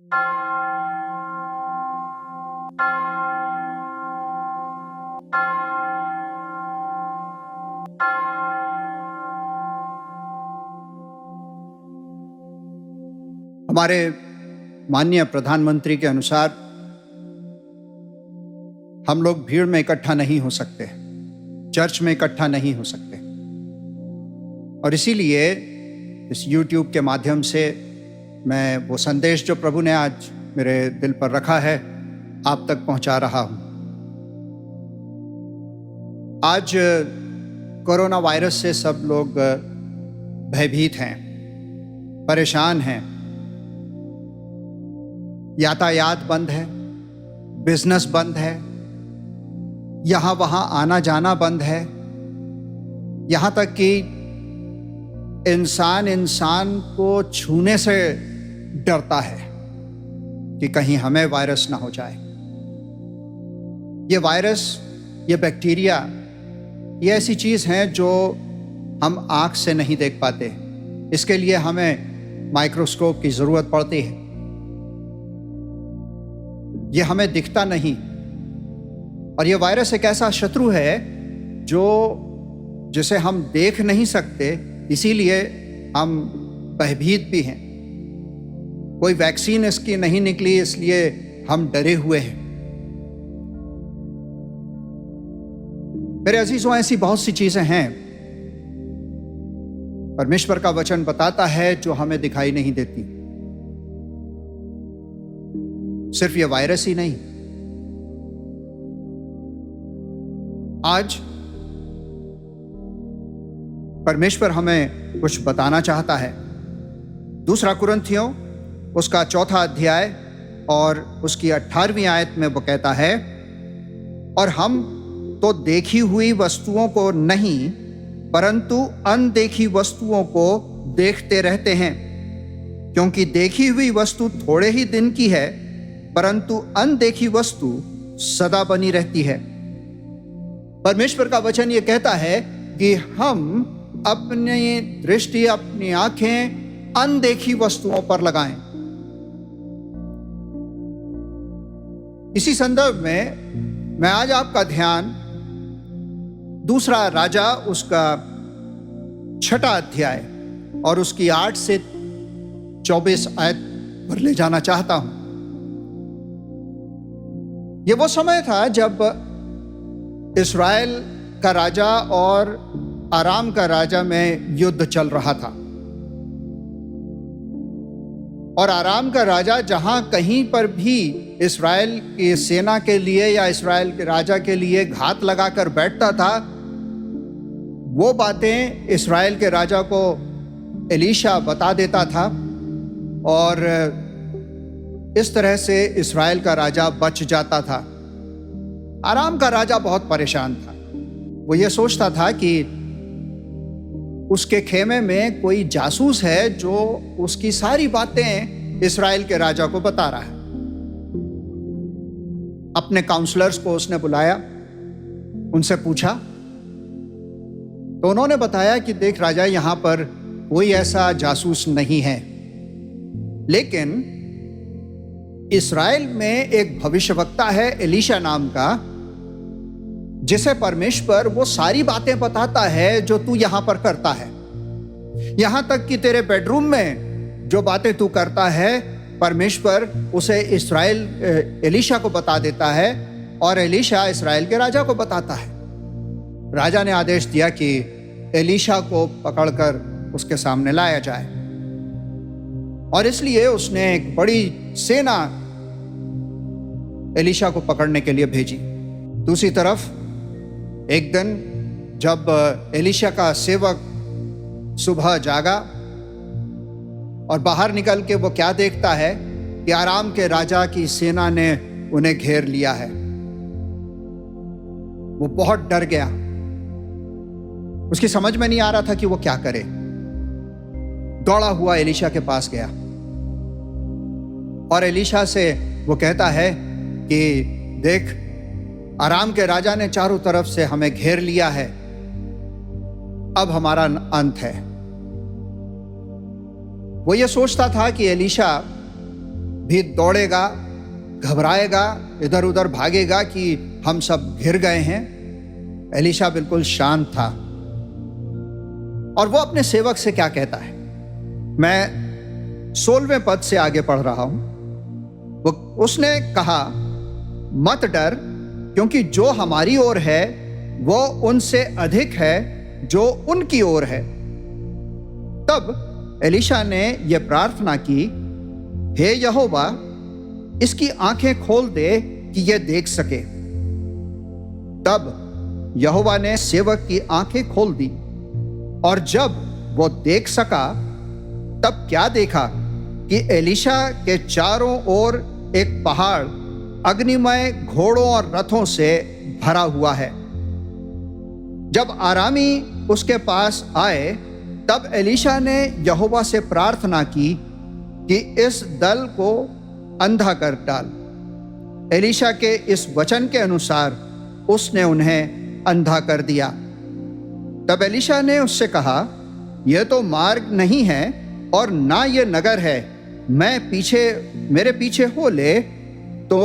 हमारे माननीय प्रधानमंत्री के अनुसार हम लोग भीड़ में इकट्ठा नहीं हो सकते, चर्च में इकट्ठा नहीं हो सकते, और इसीलिए इस YouTube के माध्यम से मैं वो संदेश जो प्रभु ने आज मेरे दिल पर रखा है आप तक पहुंचा रहा हूं। आज कोरोना वायरस से सब लोग भयभीत हैं, परेशान हैं। यातायात बंद है, बिजनेस बंद है, यहां वहां आना जाना बंद है, यहां तक कि इंसान को छूने से डरता है कि कहीं हमें वायरस ना हो जाए। ये वायरस, ये बैक्टीरिया, ये ऐसी चीज है जो हम आंख से नहीं देख पाते। इसके लिए हमें माइक्रोस्कोप की जरूरत पड़ती है। ये हमें दिखता नहीं, और ये वायरस एक ऐसा शत्रु है जिसे हम देख नहीं सकते, इसीलिए हम भयभीत भी हैं। कोई वैक्सीन इसकी नहीं निकली, इसलिए हम डरे हुए हैं। मेरे अजीजों, ऐसी बहुत सी चीजें हैं परमेश्वर का वचन बताता है जो हमें दिखाई नहीं देती। सिर्फ ये वायरस ही नहीं, आज परमेश्वर हमें कुछ बताना चाहता है। 2 कुरिन्थियों उसका 4 अध्याय और उसकी 18वीं आयत में वो कहता है, और हम तो देखी हुई वस्तुओं को नहीं परंतु अनदेखी वस्तुओं को देखते रहते हैं, क्योंकि देखी हुई वस्तु थोड़े ही दिन की है परंतु अनदेखी वस्तु सदा बनी रहती है। परमेश्वर का वचन ये कहता है कि हम अपनी दृष्टि, अपनी आंखें अनदेखी वस्तुओं पर लगाएं। इसी संदर्भ में मैं आज आपका ध्यान 2 राजा उसका 6 अध्याय और उसकी 8 से 24 आयत पर ले जाना चाहता हूं। ये वो समय था जब इस्राएल का राजा और आराम का राजा में युद्ध चल रहा था, और आराम का राजा जहां कहीं पर भी इस्राएल की सेना के लिए या इस्राएल के राजा के लिए घात लगाकर बैठता था, वो बातें इस्राएल के राजा को एलीशा बता देता था, और इस तरह से इस्राएल का राजा बच जाता था। आराम का राजा बहुत परेशान था। वो ये सोचता था कि उसके खेमे में कोई जासूस है जो उसकी सारी बातें इस्राएल के राजा को बता रहा है। अपने काउंसलर्स को उसने बुलाया, उनसे पूछा, तो उन्होंने बताया कि देख राजा, यहां पर कोई ऐसा जासूस नहीं है, लेकिन इस्राएल में एक भविष्यवक्ता है एलीशा नाम का, जिसे परमेश्वर वो सारी बातें बताता है जो तू यहां पर करता है। यहां तक कि तेरे बेडरूम में जो बातें तू करता है, परमेश्वर उसे एलीशा को बता देता है, और एलीशा इस्राएल के राजा को बताता है। राजा ने आदेश दिया कि एलीशा को पकड़कर उसके सामने लाया जाए, और इसलिए उसने एक बड़ी सेना एलीशा को पकड़ने के लिए भेजी। दूसरी तरफ एक दिन जब एलीशा का सेवक सुबह जागा और बाहर निकल के वो क्या देखता है कि आराम के राजा की सेना ने उन्हें घेर लिया है। वो बहुत डर गया, उसकी समझ में नहीं आ रहा था कि वो क्या करे। दौड़ा हुआ एलीशा के पास गया और एलीशा से वो कहता है कि देख, आराम के राजा ने चारों तरफ से हमें घेर लिया है, अब हमारा अंत है। वो ये सोचता था कि एलीशा भी दौड़ेगा, घबराएगा, इधर उधर भागेगा कि हम सब घिर गए हैं। एलीशा बिल्कुल शांत था। और वो अपने सेवक से क्या कहता है, मैं 16वें पद से आगे पढ़ रहा हूं। वो उसने कहा, मत डर, क्योंकि जो हमारी ओर है वो उनसे अधिक है जो उनकी ओर है। तब एलीशा ने यह प्रार्थना की, हे यहोवा, इसकी आंखें खोल दे कि यह देख सके। तब यहोवा ने सेवक की आंखें खोल दी, और जब वो देख सका तब क्या देखा कि एलीशा के चारों ओर एक पहाड़ अग्निमय घोड़ों और रथों से भरा हुआ है। जब आरामी उसके पास आए तब एलीशा ने यहोवा से प्रार्थना की कि इस दल को अंधा कर डाल। एलीशा के इस वचन के अनुसार उसने उन्हें अंधा कर दिया। तब एलीशा ने उससे कहा, यह तो मार्ग नहीं है और ना ये नगर है। मेरे पीछे हो ले तो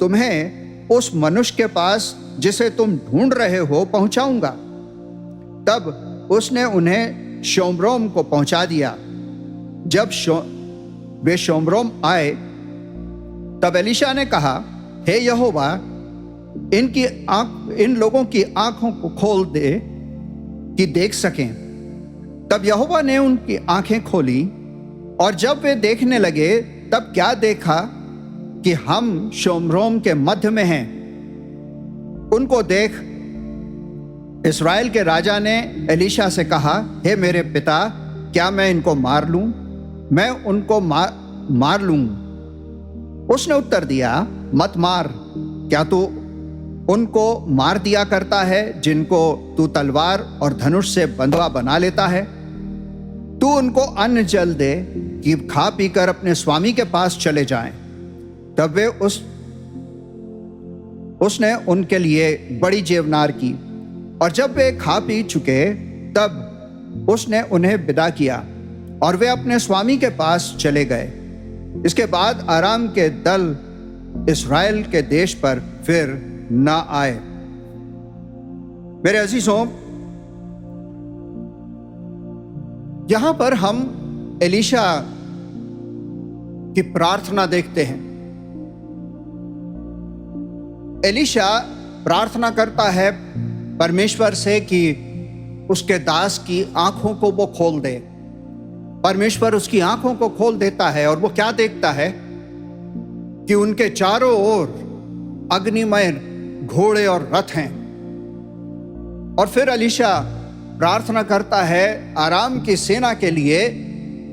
तुम्हें उस मनुष्य के पास जिसे तुम ढूंढ रहे हो पहुंचाऊंगा। तब उसने उन्हें शोम्रोम को पहुंचा दिया। जब वे शोम्रोम आए तब एलीशा ने कहा, हे यहोवा, इन लोगों की आंखों को खोल दे कि देख सकें। तब यहोवा ने उनकी आंखें खोली, और जब वे देखने लगे तब क्या देखा कि हम शोम्रोम के मध्य में हैं। उनको देख इस्राएल के राजा ने एलीशा से कहा, हे मेरे पिता, क्या मैं इनको मार लूं? मैं उनको मार लूं। उसने उत्तर दिया, मत मार। क्या तू उनको मार दिया करता है जिनको तू तलवार और धनुष से बंधुआ बना लेता है? तू उनको अन्न जल दे कि खा पीकर अपने स्वामी के पास चले जाएं। तब वे उसने उनके लिए बड़ी जेवनार की, और जब वे खा पी चुके तब उसने उन्हें विदा किया और वे अपने स्वामी के पास चले गए। इसके बाद आराम के दल इस्राएल के देश पर फिर न आए। मेरे अजीजों, यहां पर हम एलीशा की प्रार्थना देखते हैं। एलीशा प्रार्थना करता है परमेश्वर से कि उसके दास की आंखों को वो खोल दे। परमेश्वर उसकी आंखों को खोल देता है, और वो क्या देखता है कि उनके चारों ओर अग्निमय घोड़े और रथ हैं। और फिर एलीशा प्रार्थना करता है आराम की सेना के लिए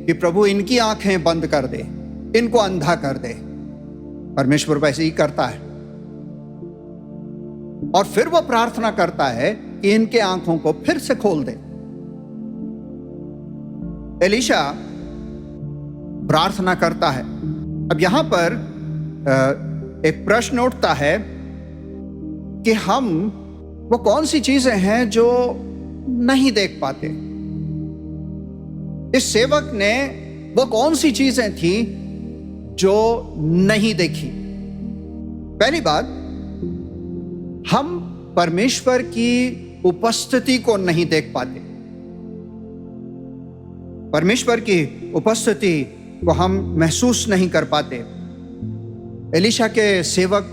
कि प्रभु इनकी आंखें बंद कर दे, इनको अंधा कर दे। परमेश्वर वैसे ही करता है। और फिर वो प्रार्थना करता है कि इनके आंखों को फिर से खोल दे। एलीशा प्रार्थना करता है। अब यहां पर एक प्रश्न उठता है कि वो कौन सी चीजें हैं जो नहीं देख पाते। इस सेवक ने वो कौन सी चीजें थी जो नहीं देखी। पहली बात, हम परमेश्वर की उपस्थिति को नहीं देख पाते। परमेश्वर की उपस्थिति को हम महसूस नहीं कर पाते। एलीशा के सेवक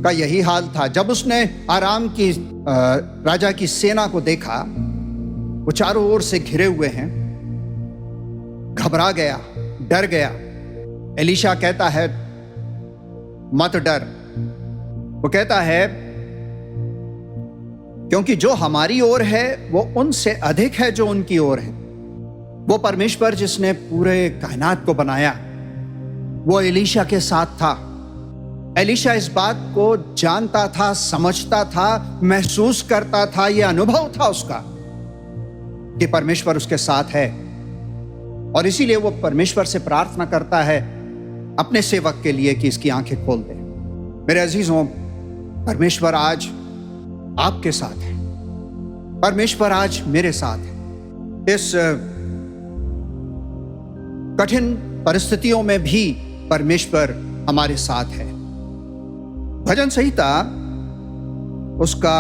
का यही हाल था। जब उसने आराम की राजा की सेना को देखा, वो चारों ओर से घिरे हुए हैं, घबरा गया, डर गया। एलीशा कहता है, मत डर। वो कहता है, क्योंकि जो हमारी ओर है वो उनसे अधिक है जो उनकी ओर है। वो परमेश्वर जिसने पूरे कायनात को बनाया, वो एलीशा के साथ था। एलीशा इस बात को जानता था, समझता था, महसूस करता था। यह अनुभव था उसका कि परमेश्वर उसके साथ है। और इसीलिए वो परमेश्वर से प्रार्थना करता है अपने सेवक के लिए कि इसकी आंखें खोल दे। मेरे अजीजों, परमेश्वर आज आपके साथ है। परमेश्वर आज मेरे साथ है। इस कठिन परिस्थितियों में भी परमेश्वर हमारे साथ है। भजन संहिता उसका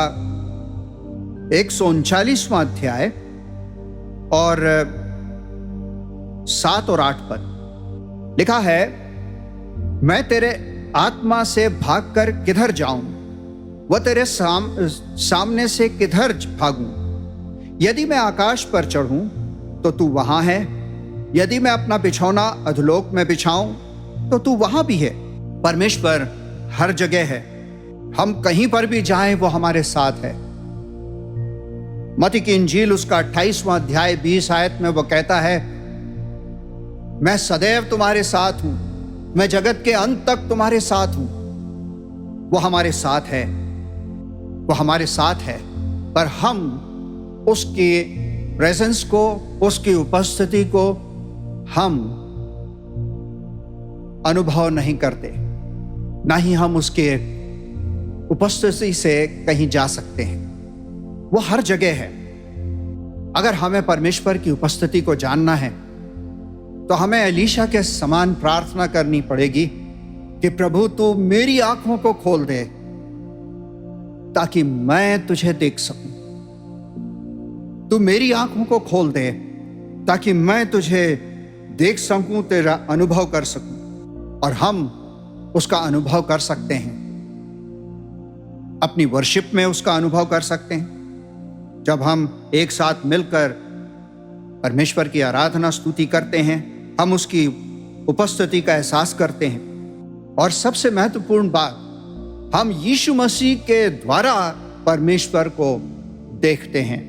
139वां अध्याय और 7 और 8 पद लिखा है, मैं तेरे आत्मा से भागकर किधर जाऊं, वह तेरे सामने से किधर भागूं। यदि मैं आकाश पर चढ़ूं तो तू वहां है, यदि मैं अपना बिछौना अधोलोक में बिछाऊं तो तू वहां भी है। परमेश्वर हर जगह है, हम कहीं पर भी जाएं वो हमारे साथ है। मत्ती की इंजील उसका 28वां अध्याय 20 आयत में वो कहता है, मैं सदैव तुम्हारे साथ हूं, मैं जगत के अंत तक तुम्हारे साथ हूं। वो हमारे साथ है, वो हमारे साथ है, पर हम उसकी प्रेजेंस को, उसकी उपस्थिति को हम अनुभव नहीं करते, ना ही हम उसके उपस्थिति से कहीं जा सकते हैं। वो हर जगह है। अगर हमें परमेश्वर की उपस्थिति को जानना है तो हमें एलीशा के समान प्रार्थना करनी पड़ेगी कि प्रभु तू मेरी आंखों को खोल दे ताकि मैं तुझे देख सकूं। तू मेरी आंखों को खोल दे ताकि मैं तुझे देख सकूं, तेरा अनुभव कर सकूं। और हम उसका अनुभव कर सकते हैं, अपनी वर्शिप में उसका अनुभव कर सकते हैं। जब हम एक साथ मिलकर परमेश्वर की आराधना स्तुति करते हैं, हम उसकी उपस्थिति का एहसास करते हैं। और सबसे महत्वपूर्ण बात, हम यीशु मसीह के द्वारा परमेश्वर को देखते हैं।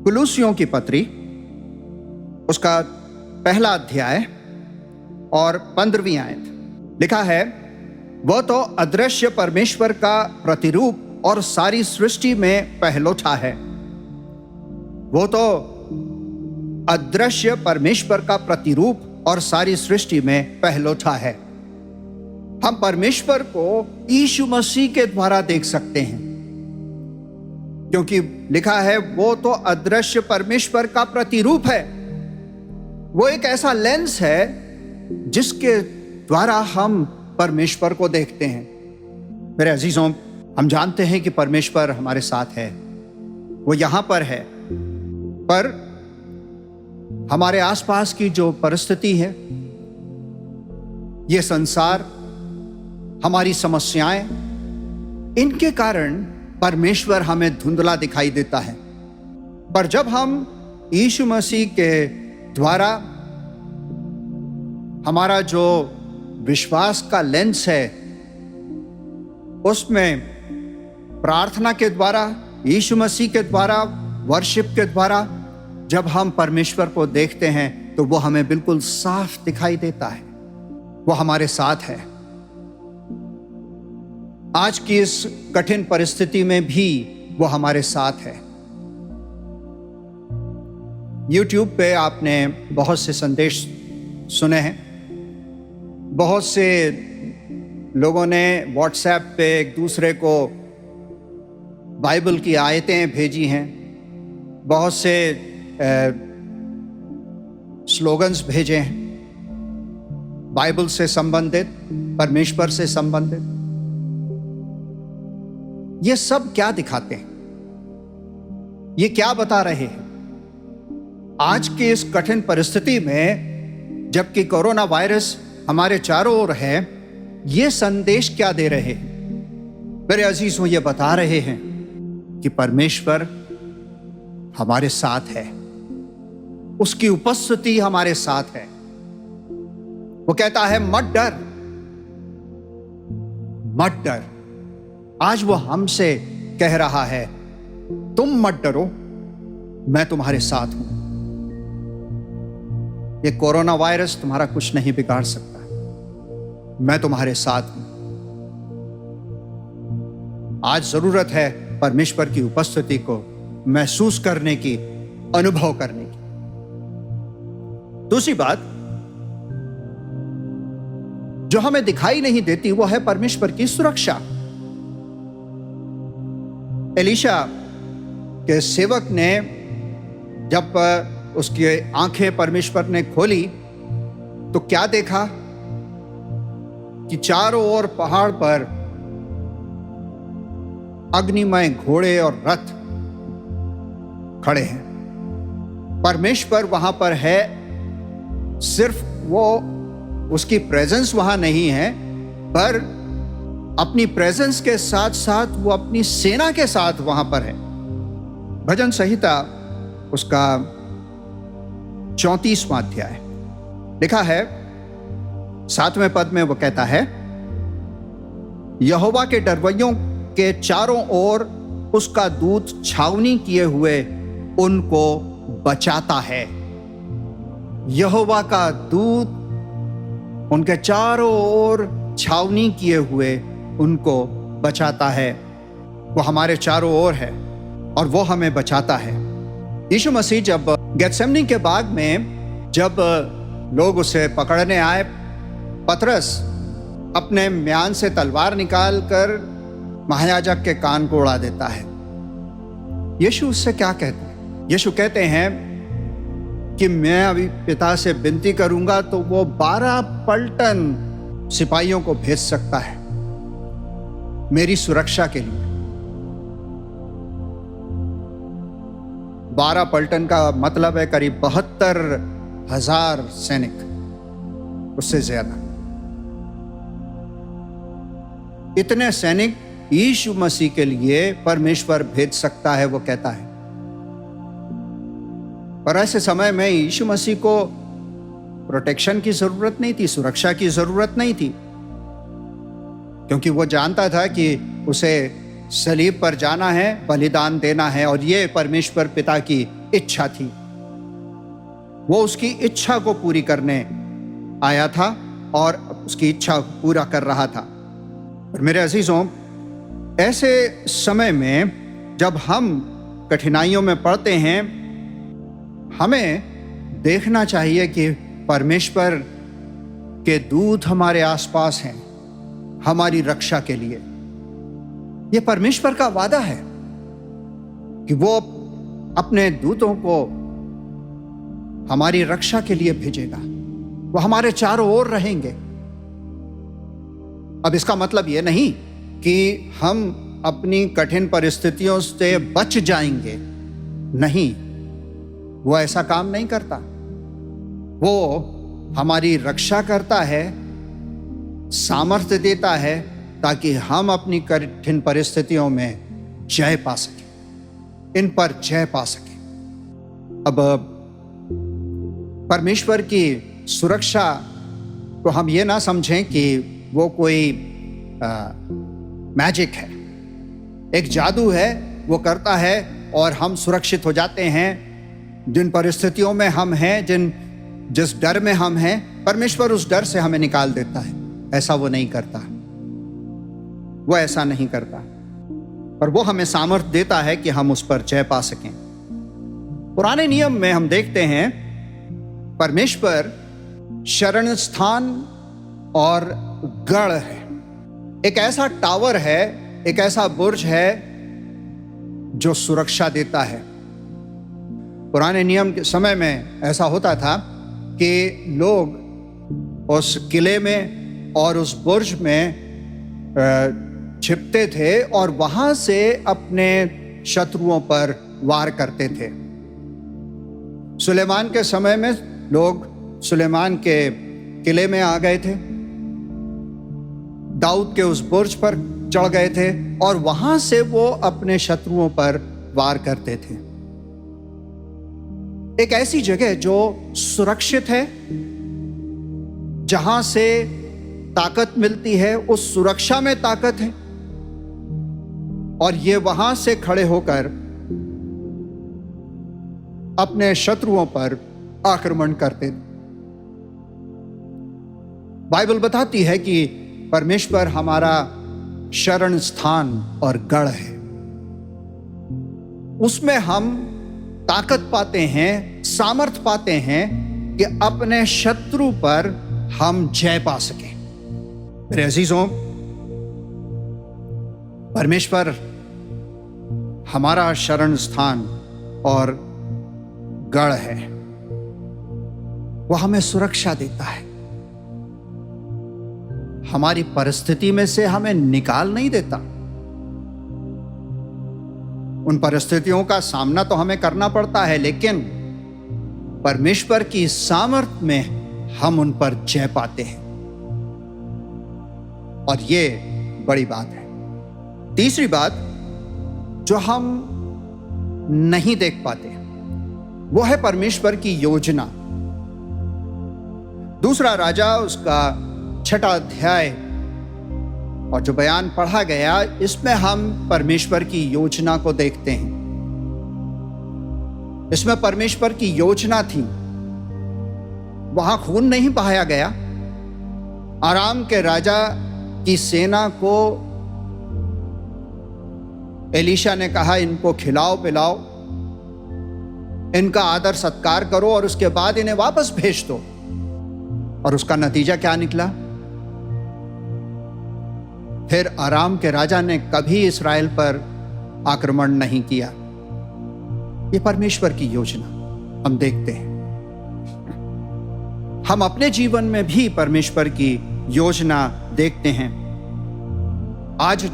कुलुसियों की पत्री उसका 1 अध्याय और 15वीं आयत लिखा है, वह तो अदृश्य परमेश्वर का प्रतिरूप और सारी सृष्टि में पहलौठा है। वो तो अदृश्य परमेश्वर का प्रतिरूप और सारी सृष्टि में पहलौठा है। हम परमेश्वर को यीशु मसीह के द्वारा देख सकते हैं, क्योंकि लिखा है वो तो अदृश्य परमेश्वर का प्रतिरूप है। वो एक ऐसा लेंस है जिसके द्वारा हम परमेश्वर को देखते हैं। मेरे अजीजों, हम जानते हैं कि परमेश्वर हमारे साथ है, वो यहां पर है, पर हमारे आसपास की जो परिस्थिति है, ये संसार, हमारी समस्याएं, इनके कारण परमेश्वर हमें धुंधला दिखाई देता है। पर जब हम यीशु मसीह के द्वारा हमारा जो विश्वास का लेंस है, उसमें प्रार्थना के द्वारा, यीशु मसीह के द्वारा, वर्शिप के द्वारा जब हम परमेश्वर को देखते हैं तो वो हमें बिल्कुल साफ दिखाई देता है। वो हमारे साथ है। आज की इस कठिन परिस्थिति में भी वो हमारे साथ है। YouTube पे आपने बहुत से संदेश सुने हैं, बहुत से लोगों ने WhatsApp पे एक दूसरे को बाइबल की आयतें भेजी हैं, बहुत से स्लोगन्स भेजे हैं बाइबल से संबंधित, परमेश्वर से संबंधित। ये सब क्या दिखाते हैं? ये क्या बता रहे हैं? आज की इस कठिन परिस्थिति में, जबकि कोरोना वायरस हमारे चारों ओर है, ये संदेश क्या दे रहे हैं? मेरे अजीजों, ये बता रहे हैं कि परमेश्वर हमारे साथ है, उसकी उपस्थिति हमारे साथ है। वो कहता है मत डर, मत डर। आज वो हमसे कह रहा है, तुम मत डरो, मैं तुम्हारे साथ हूं। ये कोरोना वायरस तुम्हारा कुछ नहीं बिगाड़ सकता, मैं तुम्हारे साथ हूं। आज जरूरत है परमेश्वर की उपस्थिति को महसूस करने की, अनुभव करने की। दूसरी बात जो हमें दिखाई नहीं देती वो है परमेश्वर की सुरक्षा। एलीशा के सेवक ने जब उसकी आंखें परमेश्वर ने खोली तो क्या देखा? कि चारों ओर पहाड़ पर अग्निमय घोड़े और रथ खड़े हैं। परमेश्वर वहां पर है, सिर्फ वो उसकी प्रेजेंस वहां नहीं है, पर अपनी प्रेजेंस के साथ साथ वो अपनी सेना के साथ वहां पर है। भजन संहिता उसका 34वां अध्याय लिखा है, 7वें पद में वो कहता है, यहोवा के डरवैयों के चारों ओर उसका दूत छावनी किए हुए उनको बचाता है। यहोवा का दूत उनके चारों ओर छावनी किए हुए उनको बचाता है। वो हमारे चारों ओर है और वो हमें बचाता है। यीशु मसीह जब गेत्सेमनी के बाग में जब लोग उसे पकड़ने आए, पतरस अपने म्यान से तलवार निकालकर महायाजक के कान को उड़ा देता है। यीशु उससे क्या कहते हैं? यीशु कहते हैं कि मैं अभी पिता से विनती करूंगा तो वो 12 पलटन सिपाहियों को भेज सकता है मेरी सुरक्षा के लिए। 12 पलटन का मतलब है करीब 72,000 सैनिक, उससे ज्यादा। इतने सैनिक यीशु मसीह के लिए परमेश्वर भेज सकता है, वो कहता है। पर ऐसे समय में यीशु मसीह को प्रोटेक्शन की जरूरत नहीं थी, सुरक्षा की जरूरत नहीं थी, क्योंकि वो जानता था कि उसे सलीब पर जाना है, बलिदान देना है, और ये परमेश्वर पिता की इच्छा थी। वो उसकी इच्छा को पूरी करने आया था और उसकी इच्छा पूरा कर रहा था। और मेरे अजीजों, ऐसे समय में जब हम कठिनाइयों में पड़ते हैं, हमें देखना चाहिए कि परमेश्वर के दूत हमारे आसपास हैं हमारी रक्षा के लिए। यह परमेश्वर का वादा है कि वो अपने दूतों को हमारी रक्षा के लिए भेजेगा। वो हमारे चारों ओर रहेंगे। अब इसका मतलब यह नहीं कि हम अपनी कठिन परिस्थितियों से बच जाएंगे, नहीं, वो ऐसा काम नहीं करता। वो हमारी रक्षा करता है, सामर्थ्य देता है, ताकि हम अपनी कठिन परिस्थितियों में जय पा सकें, इन पर जय पा सकें। अब परमेश्वर की सुरक्षा को हम ये ना समझें कि वो कोई मैजिक है, एक जादू है, वो करता है और हम सुरक्षित हो जाते हैं। जिन परिस्थितियों में हम हैं, जिस डर में हम हैं, परमेश्वर उस डर से हमें निकाल देता है। ऐसा वो नहीं करता, वो ऐसा नहीं करता, पर वो हमें सामर्थ्य देता है कि हम उस पर जय पा सकें। पुराने नियम में हम देखते हैं परमेश्वर शरण स्थान और गढ़ है। एक ऐसा टावर है, एक ऐसा बुर्ज है जो सुरक्षा देता है। पुराने नियम के समय में ऐसा होता था कि लोग उस किले में और उस बुर्ज में छिपते थे और वहां से अपने शत्रुओं पर वार करते थे। सुलेमान के समय में लोग सुलेमान के किले में आ गए थे, दाऊद के उस बुर्ज पर चढ़ गए थे और वहां से वो अपने शत्रुओं पर वार करते थे। एक ऐसी जगह जो सुरक्षित है, जहां से ताकत मिलती है, उस सुरक्षा में ताकत है, और ये वहां से खड़े होकर अपने शत्रुओं पर आक्रमण करते थे। बाइबल बताती है कि परमेश्वर हमारा शरण स्थान और गढ़ है। उसमें हम ताकत पाते हैं, सामर्थ पाते हैं कि अपने शत्रु पर हम जय पा सकें। मेरे अजीजों, परमेश्वर हमारा शरण स्थान और गढ़ है। वह हमें सुरक्षा देता है। हमारी परिस्थिति में से हमें निकाल नहीं देता। उन परिस्थितियों का सामना तो हमें करना पड़ता है, लेकिन परमेश्वर की सामर्थ्य में हम उन पर जय पाते हैं, और ये बड़ी बात है। तीसरी बात जो हम नहीं देख पाते वो है परमेश्वर की योजना। दूसरा राजा उसका 6वां अध्याय और जो बयान पढ़ा गया, इसमें हम परमेश्वर की योजना को देखते हैं। इसमें परमेश्वर की योजना थी। वहां खून नहीं बहाया गया। आराम के राजा की सेना को एलीशा ने कहा, इनको खिलाओ पिलाओ, इनका आदर सत्कार करो और उसके बाद इन्हें वापस भेज दो। और उसका नतीजा क्या निकला? फिर आराम के राजा ने कभी इस्राएल पर आक्रमण नहीं किया। ये परमेश्वर की योजना हम देखते हैं। हम अपने जीवन में भी परमेश्वर की योजना देखते हैं। आज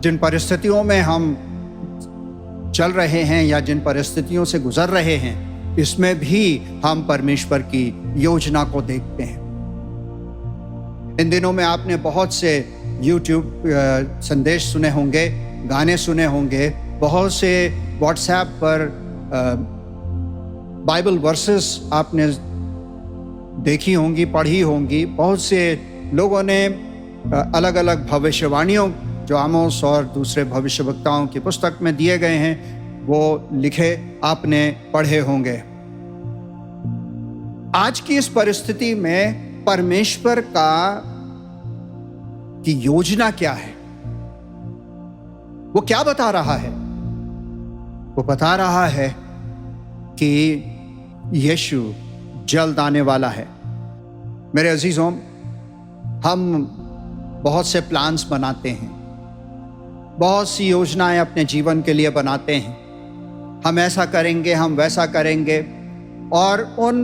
जिन परिस्थितियों में हम चल रहे हैं या जिन परिस्थितियों से गुजर रहे हैं, इसमें भी हम परमेश्वर की योजना को देखते हैं। इन दिनों में आपने बहुत से YouTube संदेश सुने होंगे, गाने सुने होंगे, बहुत से WhatsApp पर बाइबल वर्सेस आपने देखी होंगी, पढ़ी होंगी। बहुत से लोगों ने अलग अलग भविष्यवाणियों जो आमोस और दूसरे भविष्यवक्ताओं की पुस्तक में दिए गए हैं, वो लिखे आपने पढ़े होंगे। आज की इस परिस्थिति में परमेश्वर की योजना क्या है? वो क्या बता रहा है? वो बता रहा है कि यीशु जल्द आने वाला है। मेरे अजीजों, हम बहुत से प्लान्स बनाते हैं, बहुत सी योजनाएं अपने जीवन के लिए बनाते हैं। हम ऐसा करेंगे, हम वैसा करेंगे, और उन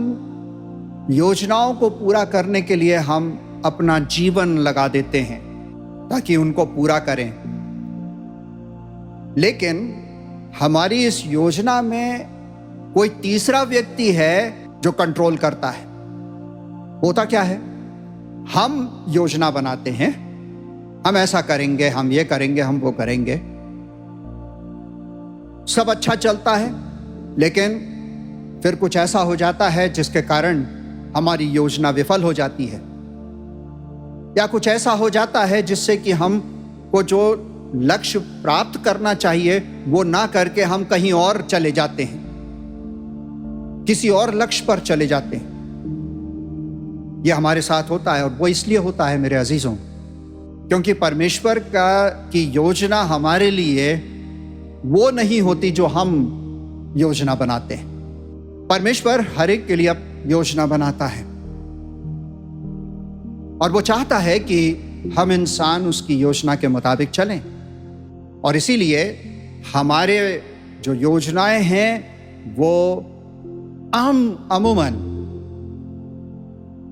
योजनाओं को पूरा करने के लिए हम अपना जीवन लगा देते हैं ताकि उनको पूरा करें। लेकिन हमारी इस योजना में कोई तीसरा व्यक्ति है जो कंट्रोल करता है। होता क्या है? हम योजना बनाते हैं, हम ऐसा करेंगे, हम ये करेंगे, हम वो करेंगे, सब अच्छा चलता है, लेकिन फिर कुछ ऐसा हो जाता है जिसके कारण हमारी योजना विफल हो जाती है, या कुछ ऐसा हो जाता है जिससे कि हम को जो लक्ष्य प्राप्त करना चाहिए वो ना करके हम कहीं और चले जाते हैं, किसी और लक्ष्य पर चले जाते हैं। यह हमारे साथ होता है, और वो इसलिए होता है मेरे अजीजों, क्योंकि परमेश्वर की योजना हमारे लिए वो नहीं होती जो हम योजना बनाते हैं। परमेश्वर हर एक के लिए योजना बनाता है, और वो चाहता है कि हम इंसान उसकी योजना के मुताबिक चलें। और इसीलिए हमारे जो योजनाएं हैं वो अमूमन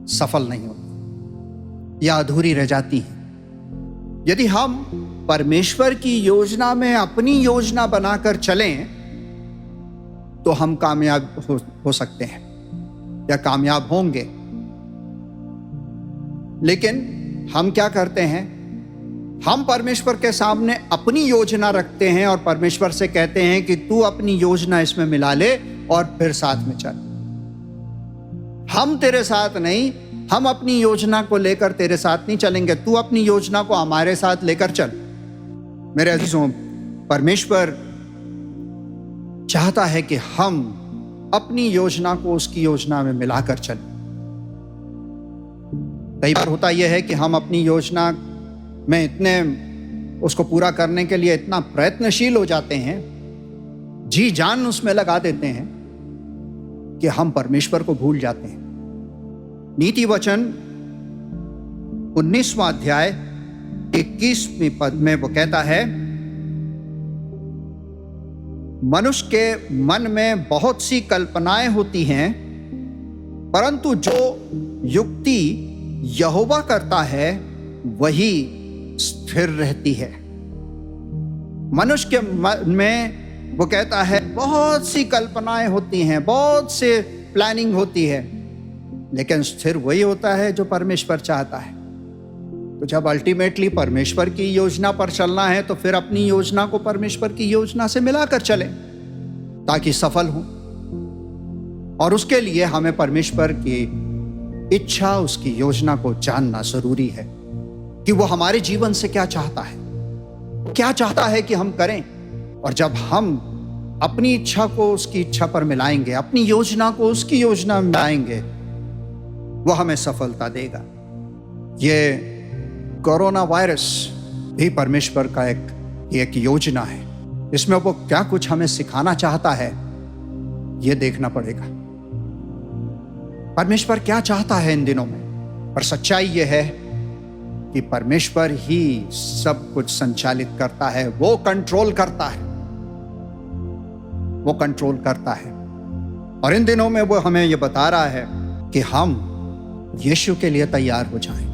सफल नहीं होती या अधूरी रह जाती हैं। यदि हम परमेश्वर की योजना में अपनी योजना बनाकर चलें तो हम कामयाब हो सकते हैं या कामयाब होंगे। लेकिन हम क्या करते हैं? हम परमेश्वर के सामने अपनी योजना रखते हैं और परमेश्वर से कहते हैं कि तू अपनी योजना इसमें मिला ले और फिर साथ में चल। हम तेरे साथ नहीं, हम अपनी योजना को लेकर तेरे साथ नहीं चलेंगे, तू अपनी योजना को हमारे साथ लेकर चल। मेरे अजीजों, परमेश्वर चाहता है कि हम अपनी योजना को उसकी योजना में मिलाकर चलें। कई बार होता यह है कि हम अपनी योजना में इतने उसको पूरा करने के लिए इतना प्रयत्नशील हो जाते हैं, जी जान उसमें लगा देते हैं कि हम परमेश्वर को भूल जाते हैं। नीति वचन 19वां अध्याय 21वें पद में वो कहता है, मनुष्य के मन में बहुत सी कल्पनाएं होती हैं, परंतु जो युक्ति यहोवा करता है वही स्थिर रहती है। मनुष्य के मन में वो कहता है बहुत सी कल्पनाएं होती हैं, बहुत से प्लानिंग होती है, लेकिन स्थिर वही होता है जो परमेश्वर चाहता है। तो जब अल्टीमेटली परमेश्वर की योजना पर चलना है तो फिर अपनी योजना को परमेश्वर की योजना से मिलाकर चले ताकि सफल हो। और उसके लिए हमें परमेश्वर की इच्छा, उसकी योजना को जानना जरूरी है कि वो हमारे जीवन से क्या चाहता है, क्या चाहता है कि हम करें। और जब हम अपनी इच्छा को उसकी इच्छा पर मिलाएंगे, अपनी योजना को उसकी योजना में मिलाएंगे, वो हमें सफलता देगा। ये कोरोना वायरस भी परमेश्वर का एक योजना है। इसमें वो क्या कुछ हमें सिखाना चाहता है, ये देखना पड़ेगा। परमेश्वर क्या चाहता है इन दिनों में। पर सच्चाई यह है कि परमेश्वर ही सब कुछ संचालित करता है, वो कंट्रोल करता है, वो कंट्रोल करता है। और इन दिनों में वो हमें ये बता रहा है कि हम यीशु के लिए तैयार हो जाएं।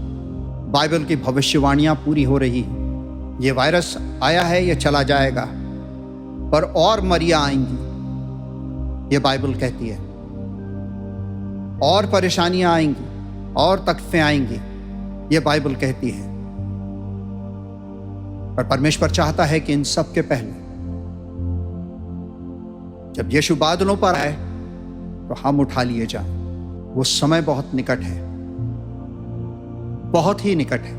बाइबल की भविष्यवाणियां पूरी हो रही हैं। ये वायरस आया है, ये चला जाएगा, पर और मरियां आएंगी, ये बाइबल कहती है। और परेशानियां आएंगी, और तकलीफें आएंगी, ये बाइबल कहती है। पर परमेश्वर चाहता है कि इन सब के पहले जब यीशु बादलों पर आए तो हम उठा लिए जाएं। वो समय बहुत निकट है, बहुत ही निकट है।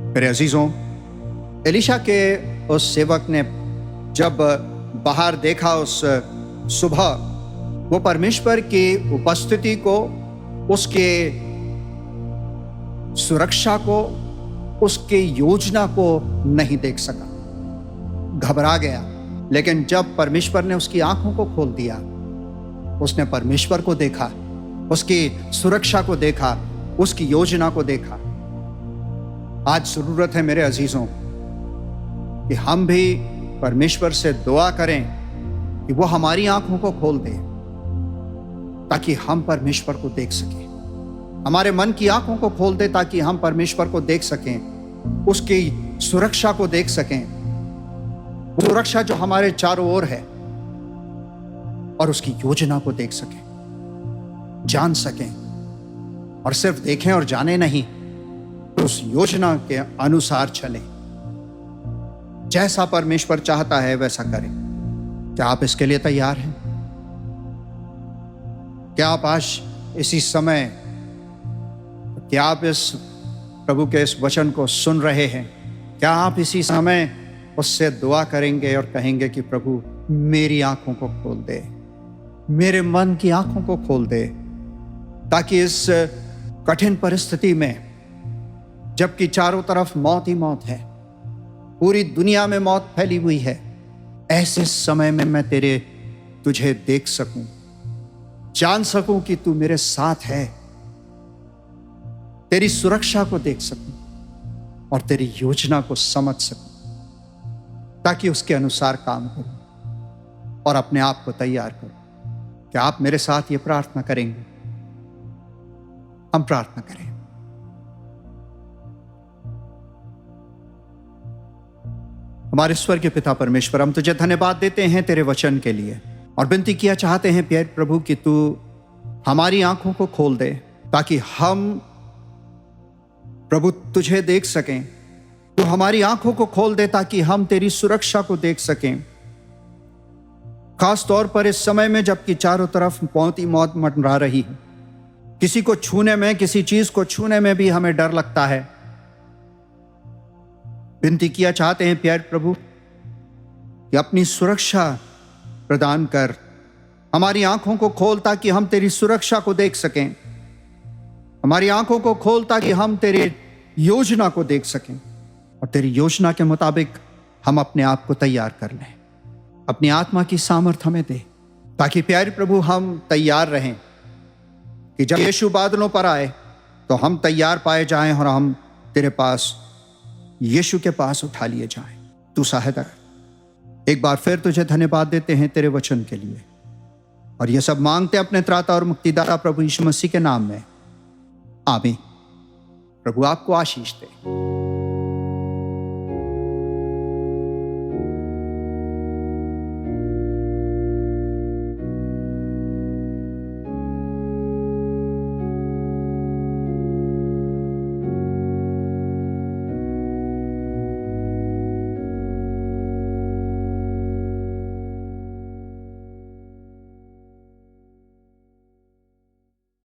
मेरे अजीजों, एलीशा के उस सेवक ने जब बाहर देखा उस सुबह, वो परमेश्वर की उपस्थिति को, उसके सुरक्षा को, उसके योजना को नहीं देख सका, घबरा गया। लेकिन जब परमेश्वर ने उसकी आंखों को खोल दिया, उसने परमेश्वर को देखा, उसकी सुरक्षा को देखा, उसकी योजना को देखा। आज जरूरत है मेरे अजीजों कि हम भी परमेश्वर से दुआ करें कि वो हमारी आंखों को खोल दे ताकि हम परमेश्वर को देख सकें। हमारे मन की आंखों को खोल दे ताकि हम परमेश्वर को देख सकें, उसकी सुरक्षा को देख सकें, वो सुरक्षा जो हमारे चारों ओर है, और उसकी योजना को देख सकें, जान सकें। और सिर्फ देखें और जाने नहीं, उस योजना के अनुसार चलें। जैसा परमेश्वर चाहता है वैसा करें। क्या आप इसके लिए तैयार हैं? क्या आप आज इसी समय, क्या आप इस प्रभु के इस वचन को सुन रहे हैं? क्या आप इसी समय उससे दुआ करेंगे और कहेंगे कि प्रभु मेरी आंखों को खोल दे, मेरे मन की आंखों को खोल दे, ताकि इस कठिन परिस्थिति में, जबकि चारों तरफ मौत ही मौत है, पूरी दुनिया में मौत फैली हुई है, ऐसे समय में मैं तुझे देख सकूं, जान सकूं कि तू मेरे साथ है, तेरी सुरक्षा को देख सकूं और तेरी योजना को समझ सकूं, ताकि उसके अनुसार काम करूं और अपने आप को तैयार करूं। क्या आप मेरे साथ ये प्रार्थना करेंगे? हम प्रार्थना करें। हमारे स्वर्गीय पिता परमेश्वर, हम तुझे धन्यवाद देते हैं तेरे वचन के लिए, और विनती किया चाहते हैं प्यारे प्रभु कि तू हमारी आंखों को खोल दे ताकि हम प्रभु तुझे देख सकें। तू हमारी आंखों को खोल दे ताकि हम तेरी सुरक्षा को देख सकें। खास तौर पर इस समय में जबकि चारों तरफ मौत ही मौत मंडरा रही है, किसी को छूने में, किसी चीज को छूने में भी हमें डर लगता है। विनती किया चाहते हैं प्यारे प्रभु कि अपनी सुरक्षा प्रदान कर, हमारी आंखों को खोल ताकि हम तेरी सुरक्षा को देख सकें, हमारी आंखों को खोल ताकि हम तेरी योजना को देख सकें, और तेरी योजना के मुताबिक हम अपने आप को तैयार कर लें। अपनी आत्मा की सामर्थ हमें दे ताकि प्यारे प्रभु हम तैयार रहें कि जब यीशु बादलों पर आए तो हम तैयार पाए जाएं और हम तेरे पास, यीशु के पास उठा लिए जाएं। तू सहायता कर। एक बार फिर तुझे धन्यवाद देते हैं तेरे वचन के लिए, और ये सब मांगते अपने त्राता और मुक्तिदाता प्रभु यीशु मसीह के नाम में, आमीन। प्रभु आपको आशीष दे।